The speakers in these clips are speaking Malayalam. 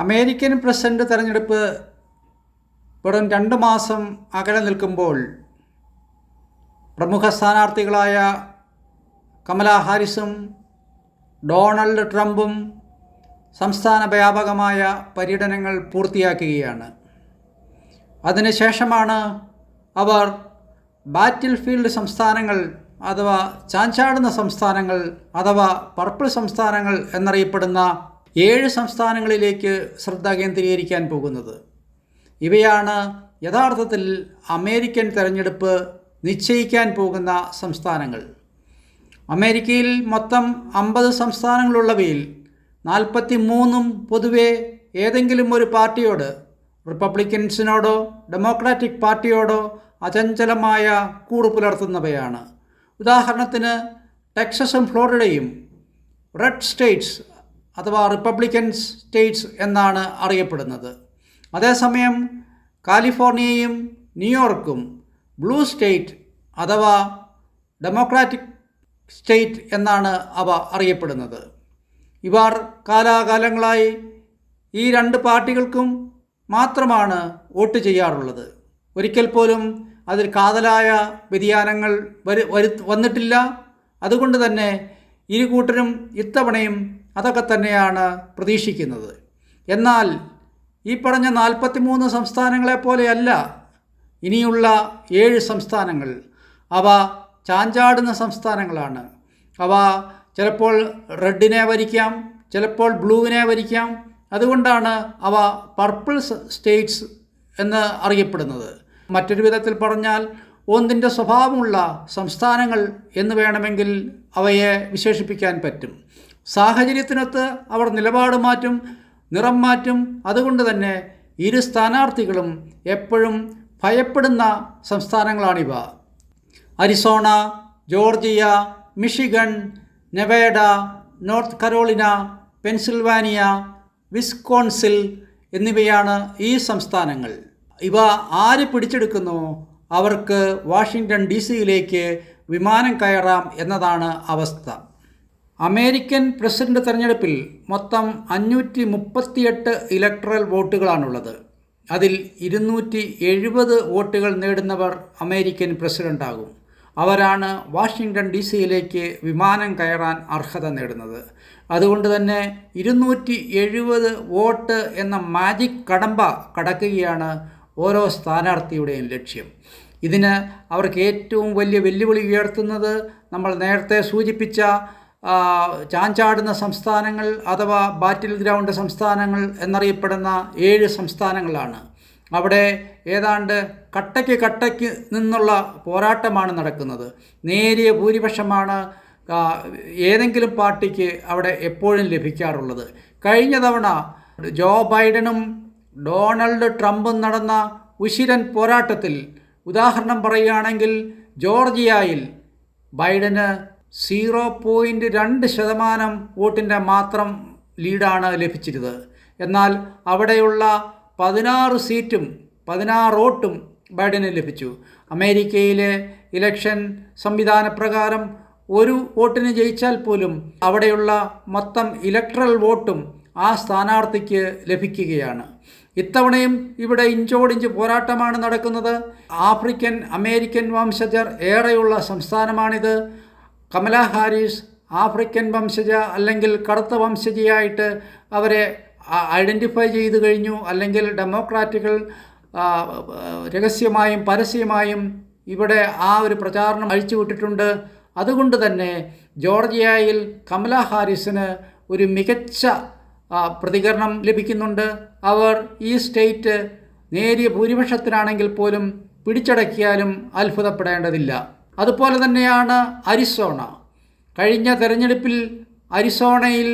അമേരിക്കൻ പ്രസിഡന്റ് തെരഞ്ഞെടുപ്പ് വെറും 2 മാസം അകലെ നിൽക്കുമ്പോൾ പ്രമുഖ സ്ഥാനാർത്ഥികളായ കമലാ ഹാരിസും ഡൊണാൾഡ് ട്രംപും സംസ്ഥാന വ്യാപകമായ പര്യടനങ്ങൾ പൂർത്തിയാക്കുകയാണ്. അതിനുശേഷമാണ് അവർ ബാറ്റിൽ ഫീൽഡ് സംസ്ഥാനങ്ങൾ അഥവാ ചാഞ്ചാടുന്ന സംസ്ഥാനങ്ങൾ അഥവാ പർപ്പിൾ സംസ്ഥാനങ്ങൾ എന്നറിയപ്പെടുന്ന 7 സംസ്ഥാനങ്ങളിലേക്ക് ശ്രദ്ധ കേന്ദ്രീകരിക്കാൻ പോകുന്നത്. ഇവയാണ് യഥാർത്ഥത്തിൽ അമേരിക്കൻ തെരഞ്ഞെടുപ്പ് നിശ്ചയിക്കാൻ പോകുന്ന സംസ്ഥാനങ്ങൾ. അമേരിക്കയിൽ മൊത്തം 50 സംസ്ഥാനങ്ങളുള്ളവയിൽ 43 പൊതുവെ ഏതെങ്കിലും ഒരു പാർട്ടിയോട്, റിപ്പബ്ലിക്കൻസിനോടോ ഡെമോക്രാറ്റിക് പാർട്ടിയോടോ അചഞ്ചലമായ കൂറ് പുലർത്തുന്നവയാണ്. ഉദാഹരണത്തിന് ടെക്സസും ഫ്ലോറിഡയും റെഡ് സ്റ്റേറ്റ്സ് അഥവാ റിപ്പബ്ലിക്കൻ സ്റ്റേറ്റ്സ് എന്നാണ് അറിയപ്പെടുന്നത്. അതേസമയം കാലിഫോർണിയയും ന്യൂയോർക്കും ബ്ലൂ സ്റ്റേറ്റ് അഥവാ ഡെമോക്രാറ്റിക് സ്റ്റേറ്റ് എന്നാണ് അവ അറിയപ്പെടുന്നത്. ഇവർ കാലാകാലങ്ങളായി ഈ 2 പാർട്ടികൾക്കും മാത്രമാണ് വോട്ട് ചെയ്യാറുള്ളത്. ഒരിക്കൽ പോലും അതിൽ കാതലായ വ്യതിയാനങ്ങൾ വന്നിട്ടില്ല. അതുകൊണ്ട് തന്നെ ഇരു കൂട്ടരും ഇത്തവണയും അതൊക്കെ തന്നെയാണ് പ്രതീക്ഷിക്കുന്നത്. എന്നാൽ ഈ പറഞ്ഞ 43 സംസ്ഥാനങ്ങളെപ്പോലെയല്ല ഇനിയുള്ള 7 സംസ്ഥാനങ്ങൾ. അവ ചാഞ്ചാടുന്ന സംസ്ഥാനങ്ങളാണ്. അവ ചിലപ്പോൾ റെഡിനെ ഭരിക്കാം, ചിലപ്പോൾ ബ്ലൂവിനെ ഭരിക്കാം. അതുകൊണ്ടാണ് അവ പർപ്പിൾ സ്റ്റേറ്റ്സ് എന്ന് അറിയപ്പെടുന്നത്. മറ്റൊരു വിധത്തിൽ പറഞ്ഞാൽ ഒന്നിൻ്റെ സ്വഭാവമുള്ള സംസ്ഥാനങ്ങൾ എന്ന് വേണമെങ്കിൽ അവയെ വിശേഷിപ്പിക്കാൻ പറ്റും. സാഹചര്യത്തിനൊത്ത് അവർ നിലപാട് മാറ്റും, നിറം മാറ്റും. അതുകൊണ്ട് തന്നെ ഇരു സ്ഥാനാർത്ഥികളും എപ്പോഴും ഭയപ്പെടുന്ന സംസ്ഥാനങ്ങളാണിവ. Arizona, Georgia, Michigan, Nevada, North Carolina, Pennsylvania, Wisconsin എന്നിവയാണ് ഈ സംസ്ഥാനങ്ങൾ. ഇവ ആര് പിടിച്ചെടുക്കുന്നു അവർക്ക് വാഷിങ്ടൺ DC-യിലേക്ക് വിമാനം കയറാം എന്നതാണ് അവസ്ഥ. അമേരിക്കൻ പ്രസിഡന്റ് തെരഞ്ഞെടുപ്പിൽ മൊത്തം 538 ഇലക്ടറൽ വോട്ടുകളാണുള്ളത്. അതിൽ 270 വോട്ടുകൾ നേടുന്നവർ അമേരിക്കൻ പ്രസിഡന്റാകും. അവരാണ് വാഷിങ്ടൺ DC-യിലേക്ക് വിമാനം കയറാൻ അർഹത നേടുന്നത്. അതുകൊണ്ട് തന്നെ 270 വോട്ട് എന്ന മാജിക് കടമ്പ കടക്കുകയാണ് ഓരോ സ്ഥാനാർത്ഥിയുടെയും ലക്ഷ്യം. ഇതിന് അവർക്ക് ഏറ്റവും വലിയ വെല്ലുവിളി ഉയർത്തുന്നത് നമ്മൾ നേരത്തെ സൂചിപ്പിച്ച ചാഞ്ചാടുന്ന സംസ്ഥാനങ്ങൾ അഥവാ ബാറ്റിൽ ഗ്രൗണ്ട് സംസ്ഥാനങ്ങൾ എന്നറിയപ്പെടുന്ന 7 സംസ്ഥാനങ്ങളാണ്. അവിടെ ഏതാണ്ട് കട്ടയ്ക്ക് നിന്നുള്ള പോരാട്ടമാണ് നടക്കുന്നത്. നേരിയ ഭൂരിപക്ഷമാണ് ഏതെങ്കിലും പാർട്ടിക്ക് അവിടെ എപ്പോഴും ലഭിക്കാറുള്ളത്. കഴിഞ്ഞ തവണ ജോ ബൈഡനും ഡൊണാൾഡ് ട്രംപും നടന്ന ഉശിരൻ പോരാട്ടത്തിൽ ഉദാഹരണം പറയുകയാണെങ്കിൽ ജോർജിയയിൽ ബൈഡന് 0.2% വോട്ടിൻ്റെ മാത്രം ലീഡാണ് ലഭിച്ചിരുന്നത്. എന്നാൽ അവിടെയുള്ള 16 സീറ്റും 16 വോട്ടും ബൈഡന് ലഭിച്ചു. അമേരിക്കയിലെ ഇലക്ഷൻ സംവിധാനപ്രകാരം ഒരു വോട്ടിന് ജയിച്ചാൽ പോലും അവിടെയുള്ള മൊത്തം ഇലക്ട്രൽ വോട്ടും ആ സ്ഥാനാർത്ഥിക്ക് ലഭിക്കുകയാണ്. ഇത്തവണയും ഇവിടെ ഇഞ്ചോടിഞ്ച് പോരാട്ടമാണ് നടക്കുന്നത്. ആഫ്രിക്കൻ അമേരിക്കൻ വംശജർ ഏറെയുള്ള സംസ്ഥാനമാണിത്. കമലാ ഹാരിസ് ആഫ്രിക്കൻ വംശജ അല്ലെങ്കിൽ കറുത്ത വംശജയായിട്ട് അവരെ ഐഡൻറ്റിഫൈ ചെയ്തു കഴിഞ്ഞു. അല്ലെങ്കിൽ ഡെമോക്രാറ്റുകൾ രഹസ്യമായും പരസ്യമായും ഇവിടെ ആ ഒരു പ്രചാരണം അഴിച്ചുവിട്ടിട്ടുണ്ട്. അതുകൊണ്ട് തന്നെ ജോർജിയയിൽ കമലാ ഹാരിസിന് ഒരു മികച്ച പ്രതികരണം ലഭിക്കുന്നുണ്ട്. അവർ ഈ സ്റ്റേറ്റ് നേരിയ ഭൂരിപക്ഷത്തിനാണെങ്കിൽ പോലും പിടിച്ചടക്കിയാലും അത്ഭുതപ്പെടേണ്ടതില്ല. അതുപോലെ തന്നെയാണ് അരിസോണ. കഴിഞ്ഞ തെരഞ്ഞെടുപ്പിൽ അരിസോണയിൽ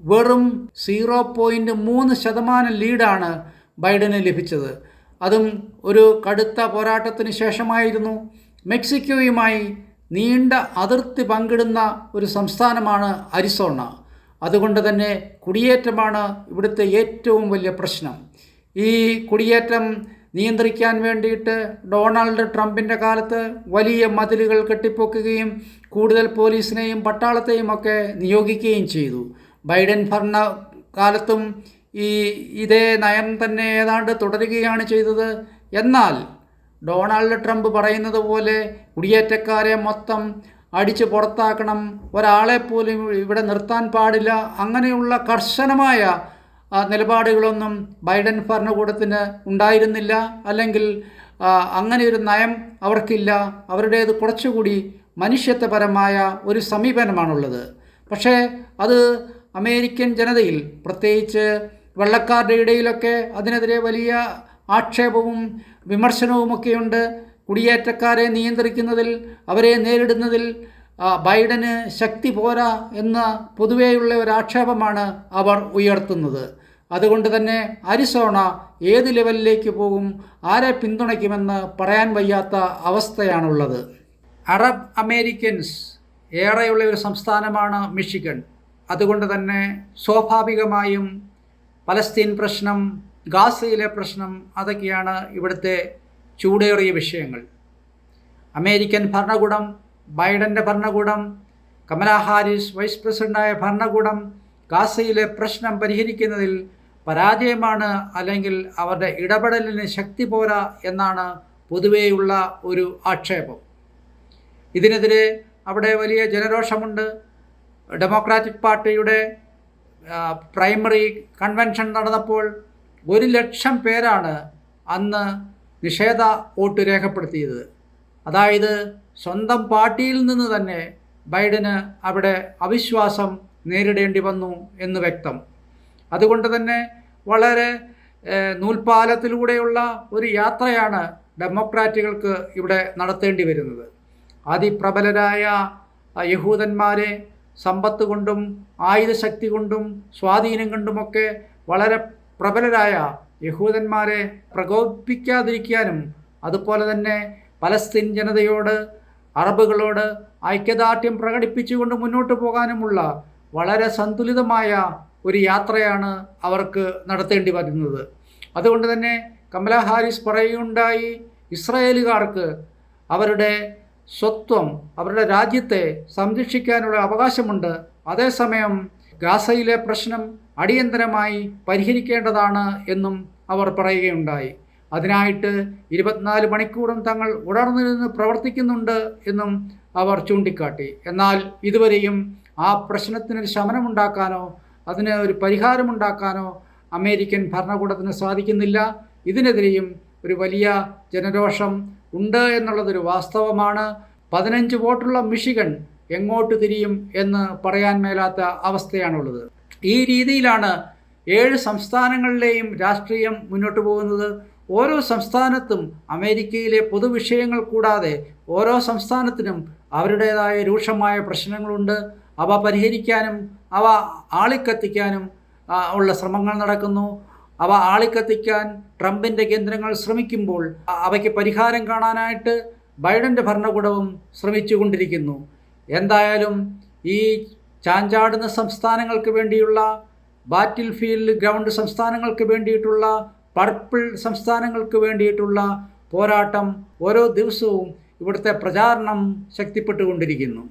വെറും 0.3% ലീഡാണ് ബൈഡന് ലഭിച്ചത്. അതും ഒരു കടുത്ത പോരാട്ടത്തിന് ശേഷമായിരുന്നു. മെക്സിക്കോയുമായി നീണ്ട അതിർത്തി പങ്കിടുന്ന ഒരു സംസ്ഥാനമാണ് അരിസോണ. അതുകൊണ്ട് തന്നെ കുടിയേറ്റമാണ് ഇവിടുത്തെ ഏറ്റവും വലിയ പ്രശ്നം. ഈ കുടിയേറ്റം നിയന്ത്രിക്കാൻ വേണ്ടിയിട്ട് ഡൊണാൾഡ് ട്രംപിൻ്റെ കാലത്ത് വലിയ മതിലുകൾ കെട്ടിപ്പൊക്കുകയും കൂടുതൽ പോലീസിനെയും പട്ടാളത്തെയും ഒക്കെ നിയോഗിക്കുകയും ചെയ്തു. ബൈഡൻ ഭരണകാലത്തും ഈ ഇതേ നയം തന്നെ ഏതാണ്ട് തുടരുകയാണ് ചെയ്തത്. എന്നാൽ ഡൊണാൾഡ് ട്രംപ് പറയുന്നത് പോലെ കുടിയേറ്റക്കാരെ മൊത്തം അടിച്ച് പുറത്താക്കണം, ഒരാളെ പോലും ഇവിടെ നിർത്താൻ പാടില്ല, അങ്ങനെയുള്ള കർശനമായ നിലപാടുകളൊന്നും ബൈഡൻ ഭരണകൂടത്തിന് ഉണ്ടായിരുന്നില്ല. അല്ലെങ്കിൽ അങ്ങനെ ഒരു നയം അവർക്കില്ല. അവരുടേത് കുറച്ചുകൂടി മനുഷ്യത്വപരമായ ഒരു സമീപനമാണുള്ളത്. പക്ഷേ അത് അമേരിക്കൻ ജനതയിൽ, പ്രത്യേകിച്ച് വെള്ളക്കാരുടെ ഇടയിലൊക്കെ അതിനെതിരെ വലിയ ആക്ഷേപവും വിമർശനവുമൊക്കെയുണ്ട്. കുടിയേറ്റക്കാരെ നിയന്ത്രിക്കുന്നതിൽ, അവരെ നേരിടുന്നതിൽ ബൈഡന് ശക്തി പോരാ എന്ന പൊതുവെയുള്ള ഒരു ആക്ഷേപമാണ് അവർ ഉയർത്തുന്നത്. അതുകൊണ്ട് തന്നെ അരിസോണ ഏത് ലെവലിലേക്ക് പോകും, ആരെ പിന്തുണയ്ക്കുമെന്ന് പറയാൻ വയ്യാത്ത അവസ്ഥയാണുള്ളത്. അറബ് അമേരിക്കൻസ് ഏറെയുള്ള ഒരു സംസ്ഥാനമാണ് മിഷിഗൺ. അതുകൊണ്ട് തന്നെ സ്വാഭാവികമായും പലസ്തീൻ പ്രശ്നം, ഗാസയിലെ പ്രശ്നം, അതൊക്കെയാണ് ഇവിടുത്തെ ചൂടേറിയ വിഷയങ്ങൾ. അമേരിക്കൻ ഭരണകൂടം, ബൈഡൻ്റെ ഭരണകൂടം, കമലാ ഹാരിസ് വൈസ് പ്രസിഡൻ്റായ ഭരണകൂടം ഗാസയിലെ പ്രശ്നം പരിഹരിക്കുന്നതിൽ പരാജയമാണ്, അല്ലെങ്കിൽ അവരുടെ ഇടപെടലിന് ശക്തി പോരാ എന്നാണ് പൊതുവെയുള്ള ഒരു ആക്ഷേപം. ഇതിനെതിരെ അവിടെ വലിയ ജനരോഷമുണ്ട്. ഡെമോക്രാറ്റിക് പാർട്ടിയുടെ പ്രൈമറി കൺവെൻഷൻ നടന്നപ്പോൾ 1,00,000 പേരാണ് അന്ന് നിഷേധ വോട്ട് രേഖപ്പെടുത്തിയത്. അതായത് സ്വന്തം പാർട്ടിയിൽ നിന്ന് തന്നെ ബൈഡന് അവിടെ അവിശ്വാസം നേരിടേണ്ടി വന്നു എന്ന് വ്യക്തം. അതുകൊണ്ട് തന്നെ വളരെ നൂൽപ്പാലത്തിലൂടെയുള്ള ഒരു യാത്രയാണ് ഡെമോക്രാറ്റുകൾക്ക് ഇവിടെ നടത്തേണ്ടി വരുന്നത്. അതിപ്രബലരായ യഹൂദന്മാരെ സമ്പത്ത് കൊണ്ടും ആയുധശക്തി കൊണ്ടും സ്വാധീനം കൊണ്ടുമൊക്കെ വളരെ പ്രബലരായ യഹൂദന്മാരെ പ്രകോപിപ്പിക്കാതിരിക്കാനും, അതുപോലെ തന്നെ പലസ്തീൻ ജനതയോട്, അറബുകളോട് ഐക്യദാർഢ്യം പ്രകടിപ്പിച്ചുകൊണ്ട് മുന്നോട്ട് പോകാനുമുള്ള വളരെ സന്തുലിതമായ ഒരു യാത്രയാണ് അവർക്ക് നടത്തേണ്ടി വരുന്നത്. അതുകൊണ്ട് തന്നെ കമലാ ഹാരിസ് പറയുകയുണ്ടായി, ഇസ്രായേലുകാർക്ക് അവരുടെ സ്വത്വം, അവരുടെ രാജ്യത്തെ സംരക്ഷിക്കാനുള്ള അവകാശമുണ്ട്. അതേസമയം ഗാസയിലെ പ്രശ്നം അടിയന്തരമായി പരിഹരിക്കേണ്ടതാണ് എന്നും അവർ പറയുകയുണ്ടായി. അതിനായിട്ട് 24 മണിക്കൂറും തങ്ങൾ ഉണർന്നിരുന്ന് പ്രവർത്തിക്കുന്നുണ്ട് എന്നും അവർ ചൂണ്ടിക്കാട്ടി. എന്നാൽ ഇതുവരെയും ആ പ്രശ്നത്തിനൊരു ശമനമുണ്ടാക്കാനോ അതിന് ഒരു പരിഹാരമുണ്ടാക്കാനോ അമേരിക്കൻ ഭരണകൂടത്തിന് സാധിക്കുന്നില്ല. ഇതിനെതിരെയും ഒരു വലിയ ജനരോഷം ഉണ്ട് എന്നുള്ളതൊരു വാസ്തവമാണ്. 15 വോട്ടുള്ള മിഷിഗൺ എങ്ങോട്ട് തിരിയും എന്ന് പറയാൻ മേലാത്ത അവസ്ഥയാണുള്ളത്. ഈ രീതിയിലാണ് 7 സംസ്ഥാനങ്ങളിലെയും രാഷ്ട്രീയം മുന്നോട്ട് പോകുന്നത്. ഓരോ സംസ്ഥാനത്തും അമേരിക്കയിലെ പൊതുവിഷയങ്ങൾ കൂടാതെ ഓരോ സംസ്ഥാനത്തിനും അവരുടേതായ രൂക്ഷമായ പ്രശ്നങ്ങളുണ്ട്. അവ പരിഹരിക്കാനും അവ ആളിക്കത്തിക്കാനും ഉള്ള ശ്രമങ്ങൾ നടക്കുന്നു. അവ ആളിക്കത്തിക്കാൻ ട്രംപിൻ്റെ കേന്ദ്രങ്ങൾ ശ്രമിക്കുമ്പോൾ അവയ്ക്ക് പരിഹാരം കാണാനായിട്ട് ബൈഡൻ്റെ ഭരണകൂടവും ശ്രമിച്ചുകൊണ്ടിരിക്കുന്നു. എന്തായാലും ഈ ചാഞ്ചാടുന്ന സംസ്ഥാനങ്ങൾക്ക് വേണ്ടിയുള്ള, ബാറ്റിൽ ഫീൽഡ് ഗ്രൗണ്ട് സംസ്ഥാനങ്ങൾക്ക് വേണ്ടിയിട്ടുള്ള, പർപ്പിൾ സംസ്ഥാനങ്ങൾക്ക് വേണ്ടിയിട്ടുള്ള പോരാട്ടം ഓരോ ദിവസവും ഇവിടുത്തെ പ്രചാരണം ശക്തിപ്പെട്ടുകൊണ്ടിരിക്കുന്നു.